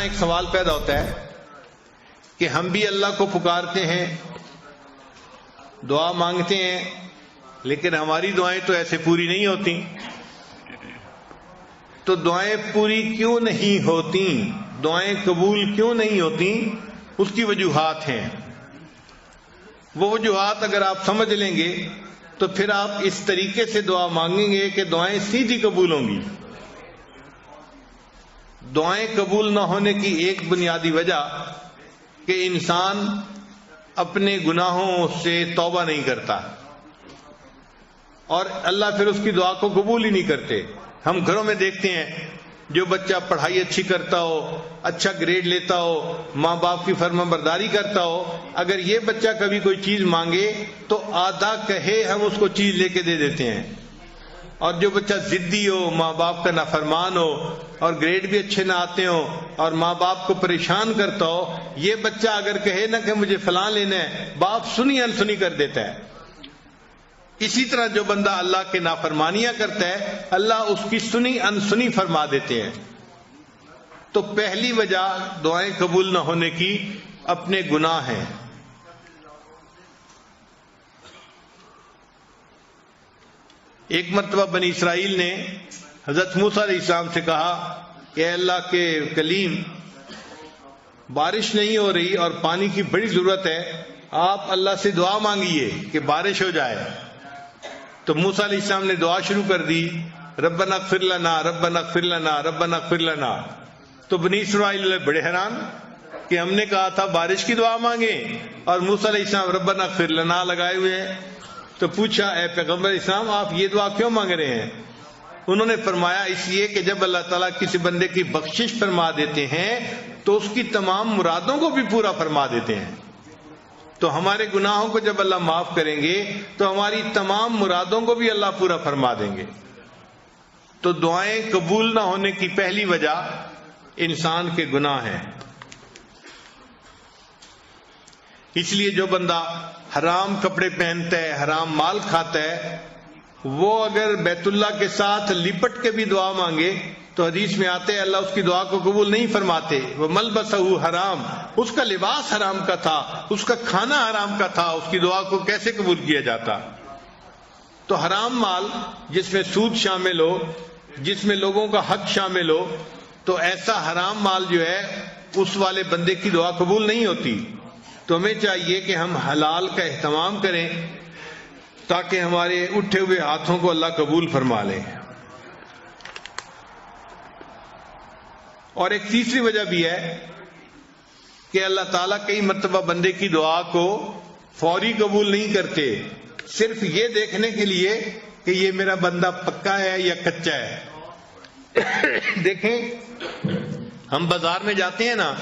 ایک سوال پیدا ہوتا ہے کہ ہم بھی اللہ کو پکارتے ہیں، دعا مانگتے ہیں، لیکن ہماری دعائیں تو ایسے پوری نہیں ہوتی. تو دعائیں پوری کیوں نہیں ہوتی؟ دعائیں قبول کیوں نہیں ہوتی؟ اس کی وجوہات ہیں. وہ وجوہات اگر آپ سمجھ لیں گے تو پھر آپ اس طریقے سے دعا مانگیں گے کہ دعائیں سیدھی قبول ہوں گی. دعائیں قبول نہ ہونے کی ایک بنیادی وجہ کہ انسان اپنے گناہوں سے توبہ نہیں کرتا، اور اللہ پھر اس کی دعا کو قبول ہی نہیں کرتے. ہم گھروں میں دیکھتے ہیں جو بچہ پڑھائی اچھی کرتا ہو، اچھا گریڈ لیتا ہو، ماں باپ کی فرما برداری کرتا ہو، اگر یہ بچہ کبھی کوئی چیز مانگے تو آدھا کہے ہم اس کو چیز لے کے دے دیتے ہیں. اور جو بچہ ضدی ہو، ماں باپ کا نافرمان ہو، اور گریڈ بھی اچھے نہ آتے ہوں اور ماں باپ کو پریشان کرتا ہو، یہ بچہ اگر کہے نا کہ مجھے فلاں لینا ہے، باپ سنی انسنی کر دیتا ہے. اسی طرح جو بندہ اللہ کے نافرمانیاں کرتا ہے، اللہ اس کی سنی انسنی فرما دیتے ہیں. تو پہلی وجہ دعائیں قبول نہ ہونے کی اپنے گناہ ہیں. ایک مرتبہ بنی اسرائیل نے حضرت موسیٰ علیہ السلام سے کہا کہ اے اللہ کے کلیم، بارش نہیں ہو رہی اور پانی کی بڑی ضرورت ہے، آپ اللہ سے دعا مانگیے کہ بارش ہو جائے. تو موسیٰ علیہ السلام نے دعا شروع کر دی، ربنا اغفر لنا ربنا اغفر لنا ربنا اغفر لنا. تو بنی اسرائیل بڑے حیران کہ ہم نے کہا تھا بارش کی دعا مانگیں اور موسیٰ علیہ السلام ربنا اغفر لنا لگائے ہوئے ہیں. تو پوچھا اے پیغمبر اسلام، آپ یہ دعا کیوں مانگ رہے ہیں؟ انہوں نے فرمایا اس لیے کہ جب اللہ تعالیٰ کسی بندے کی بخشش فرما دیتے ہیں تو اس کی تمام مرادوں کو بھی پورا فرما دیتے ہیں. تو ہمارے گناہوں کو جب اللہ معاف کریں گے تو ہماری تمام مرادوں کو بھی اللہ پورا فرما دیں گے. تو دعائیں قبول نہ ہونے کی پہلی وجہ انسان کے گناہ ہیں. اس لیے جو بندہ حرام کپڑے پہنتا ہے، حرام مال کھاتا ہے، وہ اگر بیت اللہ کے ساتھ لپٹ کے بھی دعا مانگے تو حدیث میں آتے اللہ اس کی دعا کو قبول نہیں فرماتے. وہ ملبسہ حرام، اس کا لباس حرام کا تھا، اس کا کھانا حرام کا تھا، اس کی دعا کو کیسے قبول کیا جاتا؟ تو حرام مال جس میں سود شامل ہو، جس میں لوگوں کا حق شامل ہو، تو ایسا حرام مال جو ہے اس والے بندے کی دعا قبول نہیں ہوتی. تو ہمیں چاہیے کہ ہم حلال کا اہتمام کریں تاکہ ہمارے اٹھے ہوئے ہاتھوں کو اللہ قبول فرما لے. اور ایک تیسری وجہ بھی ہے کہ اللہ تعالیٰ کئی مرتبہ بندے کی دعا کو فوری قبول نہیں کرتے، صرف یہ دیکھنے کے لیے کہ یہ میرا بندہ پکا ہے یا کچا ہے. دیکھیں ہم بازار میں جاتے ہیں نا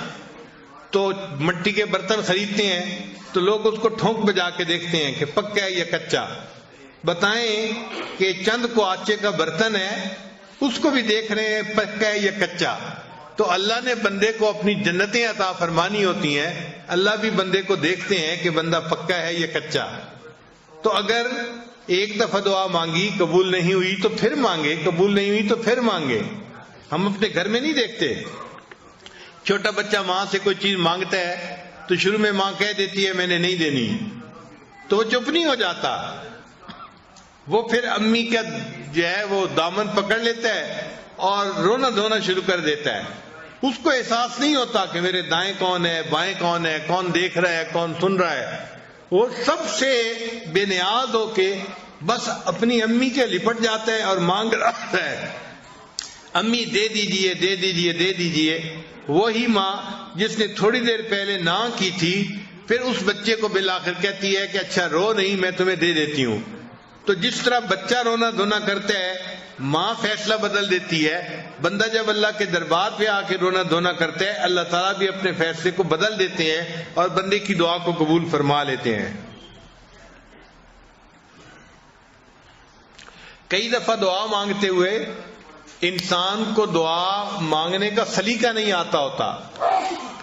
تو مٹی کے برتن خریدتے ہیں تو لوگ اس کو ٹھونک بجا کے دیکھتے ہیں کہ پکا ہے یا کچا. بتائیں کہ چند کو آچے کا برتن ہے، اس کو بھی دیکھ رہے ہیں پکا ہے یا کچا. تو اللہ نے بندے کو اپنی جنتیں عطا فرمانی ہوتی ہیں، اللہ بھی بندے کو دیکھتے ہیں کہ بندہ پکا ہے یا کچا. تو اگر ایک دفعہ دعا مانگی قبول نہیں ہوئی تو پھر مانگے، قبول نہیں ہوئی تو پھر مانگے. ہم اپنے گھر میں نہیں دیکھتے، چھوٹا بچہ ماں سے کوئی چیز مانگتا ہے تو شروع میں ماں کہہ دیتی ہے میں نے نہیں دینی، تو وہ چپ نہیں ہو جاتا، وہ پھر امی کا جو ہے وہ دامن پکڑ لیتا ہے اور رونا دھونا شروع کر دیتا ہے. اس کو احساس نہیں ہوتا کہ میرے دائیں کون ہے، بائیں کون ہے، کون دیکھ رہا ہے، کون سن رہا ہے. وہ سب سے بے نیاز ہو کے بس اپنی امی کے لپٹ جاتا ہے اور مانگ رہا ہے، امی دے دیجئے دے دیجئے دے دیجئے. وہی ماں جس نے تھوڑی دیر پہلے نہ کی تھی پھر اس بچے کو بالآخر کہتی ہے کہ اچھا رو نہیں، میں تمہیں دے دیتی ہوں. تو جس طرح بچہ رونا دھونا کرتا ہے، ماں فیصلہ بدل دیتی ہے. بندہ جب اللہ کے دربار پہ آ کے رونا دھونا کرتا ہے، اللہ تعالیٰ بھی اپنے فیصلے کو بدل دیتے ہیں اور بندے کی دعا کو قبول فرما لیتے ہیں. کئی دفعہ دعا مانگتے ہوئے انسان کو دعا مانگنے کا سلیقہ نہیں آتا ہوتا.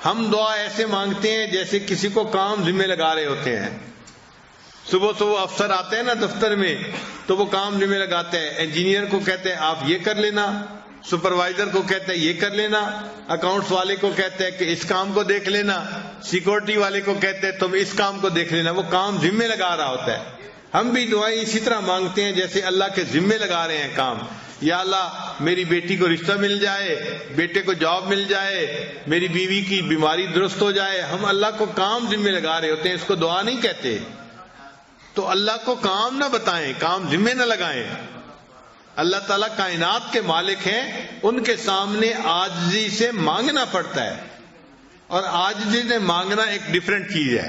ہم دعا ایسے مانگتے ہیں جیسے کسی کو کام ذمہ لگا رہے ہوتے ہیں. صبح صبح افسر آتے ہیں نا دفتر میں تو وہ کام ذمہ لگاتے ہیں، انجینئر کو کہتے ہیں آپ یہ کر لینا، سپروائزر کو کہتا ہے یہ کر لینا، اکاؤنٹس والے کو کہتا ہے کہ اس کام کو دیکھ لینا، سیکورٹی والے کو کہتے ہیں تم اس کام کو دیکھ لینا، وہ کام ذمے لگا رہا ہوتا ہے۔ ہم بھی دعائیں اسی طرح مانگتے ہیں جیسے اللہ کے ذمے لگا رہے ہیں کام۔ یا اللہ میری بیٹی کو رشتہ مل جائے، بیٹے کو جاب مل جائے، میری بیوی کی بیماری درست ہو جائے، ہم اللہ کو کام ذمے لگا رہے ہوتے ہیں، اس کو دعا نہیں کہتے۔ تو اللہ کو کام نہ بتائیں، کام ذمے نہ لگائیں۔ اللہ تعالیٰ کائنات کے مالک ہیں، ان کے سامنے عاجزی سے مانگنا پڑتا ہے، اور عاجزی سے مانگنا ایک ڈیفرنٹ چیز ہے۔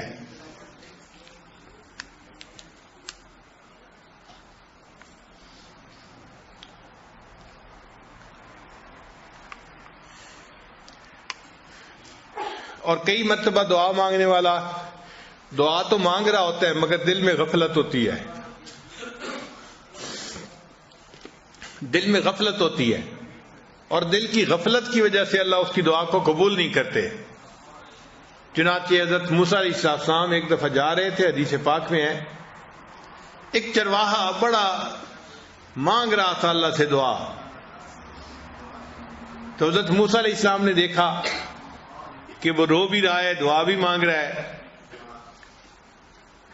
اور کئی مرتبہ دعا مانگنے والا دعا تو مانگ رہا ہوتا ہے مگر دل میں غفلت ہوتی ہے، دل میں غفلت ہوتی ہے، اور دل کی غفلت کی وجہ سے اللہ اس کی دعا کو قبول نہیں کرتے۔ چنانچہ حضرت موسیٰ علیہ السلام ایک دفعہ جا رہے تھے، حدیث پاک میں ہے، ایک چرواہا بڑا مانگ رہا تھا اللہ سے دعا، تو حضرت موسیٰ علیہ السلام نے دیکھا کہ وہ رو بھی رہا ہے، دعا بھی مانگ رہا ہے،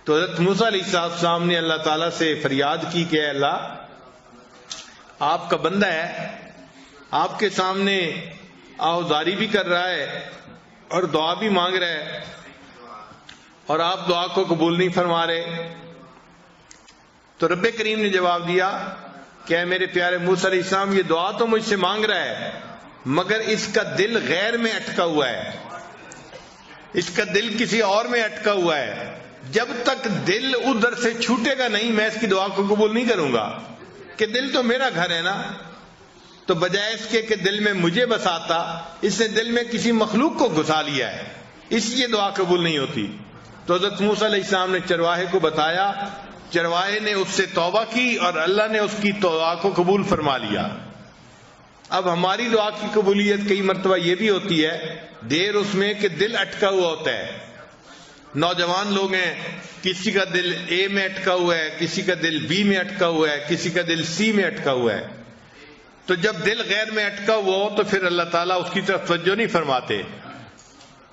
تو حضرت موسیٰ علیہ السلام نے اللہ تعالیٰ سے فریاد کی کہ اے اللہ، آپ کا بندہ ہے، آپ کے سامنے آہوازاری بھی کر رہا ہے اور دعا بھی مانگ رہا ہے، اور آپ دعا کو قبول نہیں فرما رہے۔ تو رب کریم نے جواب دیا کہ اے میرے پیارے موسیٰ علیہ السلام، یہ دعا تو مجھ سے مانگ رہا ہے مگر اس کا دل غیر میں اٹکا ہوا ہے، اس کا دل کسی اور میں اٹکا ہوا ہے، جب تک دل ادھر سے چھوٹے گا نہیں میں اس کی دعا کو قبول نہیں کروں گا، کہ دل تو میرا گھر ہے نا۔ تو بجائے اس کے کہ دل میں مجھے بساتا، اس نے دل میں کسی مخلوق کو گھسا لیا ہے، اس لیے دعا قبول نہیں ہوتی۔ تو حضرت موسیٰ علیہ السلام نے چرواہے کو بتایا، چرواہے نے اس سے توبہ کی اور اللہ نے اس کی دعا کو قبول فرما لیا۔ اب ہماری دعا کی قبولیت کئی مرتبہ یہ بھی ہوتی ہے دیر اس میں کہ دل اٹکا ہوا ہوتا ہے۔ نوجوان لوگ ہیں، کسی کا دل اے میں اٹکا ہوا ہے، کسی کا دل بی میں اٹکا ہوا ہے، کسی کا دل سی میں اٹکا ہوا ہے۔ تو جب دل غیر میں اٹکا ہوا ہو تو پھر اللہ تعالیٰ اس کی طرف توجہ نہیں فرماتے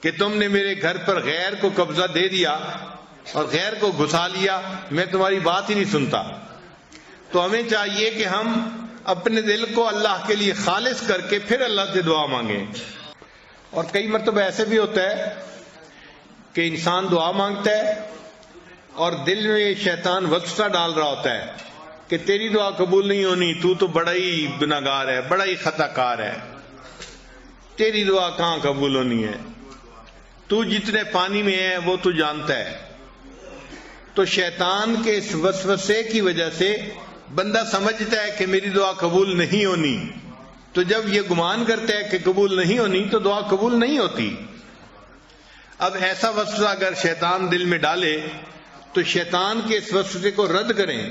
کہ تم نے میرے گھر پر غیر کو قبضہ دے دیا اور غیر کو گھسا لیا، میں تمہاری بات ہی نہیں سنتا۔ تو ہمیں چاہیے کہ ہم اپنے دل کو اللہ کے لیے خالص کر کے پھر اللہ سے دعا مانگیں۔ اور کئی مرتبہ ایسے بھی ہوتا ہے کہ انسان دعا مانگتا ہے اور دل میں شیطان وسوسہ ڈال رہا ہوتا ہے کہ تیری دعا قبول نہیں ہونی، تو بڑا ہی گناہگار ہے، بڑا ہی خطا کار ہے، تیری دعا کہاں قبول ہونی ہے، تو جتنے پانی میں ہے وہ تو جانتا ہے۔ تو شیطان کے اس وسوسے کی وجہ سے بندہ سمجھتا ہے کہ میری دعا قبول نہیں ہونی، تو جب یہ گمان کرتا ہے کہ قبول نہیں ہونی تو دعا قبول نہیں ہوتی۔ اب ایسا وسوسہ اگر شیطان دل میں ڈالے تو شیطان کے اس وسوسے کو رد کریں۔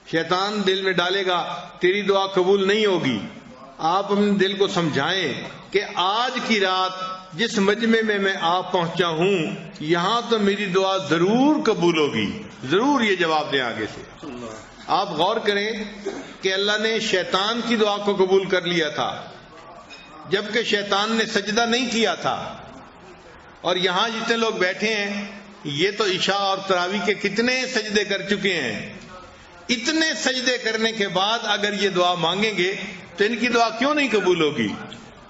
شیطان دل میں ڈالے گا تیری دعا قبول نہیں ہوگی، آپ اپنے دل کو سمجھائیں کہ آج کی رات جس مجمع میں آپ پہنچا ہوں یہاں تو میری دعا ضرور قبول ہوگی، ضرور یہ جواب دیں آگے سے۔ آپ غور کریں کہ اللہ نے شیطان کی دعا کو قبول کر لیا تھا جبکہ شیطان نے سجدہ نہیں کیا تھا، اور یہاں جتنے لوگ بیٹھے ہیں یہ تو عشاء اور تراویح کے کتنے سجدے کر چکے ہیں، اتنے سجدے کرنے کے بعد اگر یہ دعا مانگیں گے تو ان کی دعا کیوں نہیں قبول ہوگی؟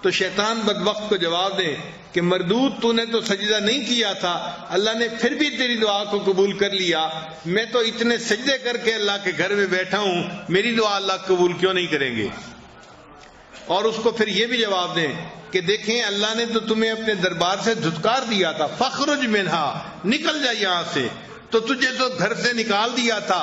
تو شیطان بدبخت کو جواب دے کہ مردود، تو نے تو سجدہ نہیں کیا تھا، اللہ نے پھر بھی تیری دعا کو قبول کر لیا، میں تو اتنے سجدے کر کے اللہ کے گھر میں بیٹھا ہوں، میری دعا اللہ قبول کیوں نہیں کریں گے؟ اور اس کو پھر یہ بھی جواب دیں کہ دیکھیں اللہ نے تو تمہیں اپنے دربار سے دھتکار دیا تھا، فخرج منہا، نکل جا یہاں سے، تو تجھے تو گھر سے نکال دیا تھا،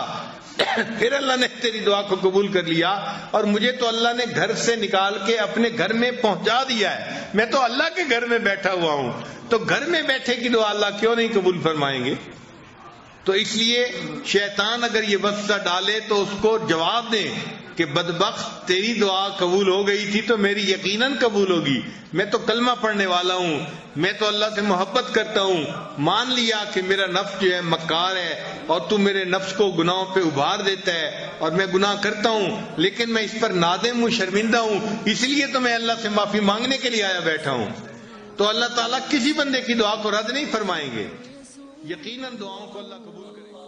پھر اللہ نے تیری دعا کو قبول کر لیا، اور مجھے تو اللہ نے گھر سے نکال کے اپنے گھر میں پہنچا دیا ہے، میں تو اللہ کے گھر میں بیٹھا ہوا ہوں، تو گھر میں بیٹھے کی دعا اللہ کیوں نہیں قبول فرمائیں گے؟ تو اس لیے شیطان اگر یہ وسوسہ ڈالے تو اس کو جواب دیں کہ بدبخت تیری دعا قبول ہو گئی تھی تو میری یقیناً قبول ہوگی، میں تو کلمہ پڑھنے والا ہوں، میں تو اللہ سے محبت کرتا ہوں، مان لیا کہ میرا نفس جو ہے مکار ہے اور تو میرے نفس کو گناہوں پہ ابھار دیتا ہے اور میں گناہ کرتا ہوں، لیکن میں اس پر نادم ہوں، شرمندہ ہوں، اس لیے تو میں اللہ سے معافی مانگنے کے لیے آیا بیٹھا ہوں۔ تو اللہ تعالیٰ کسی بندے کی دعا کو رد نہیں فرمائیں گے، یقیناً دعاؤں کو اللہ قبول کرے گا۔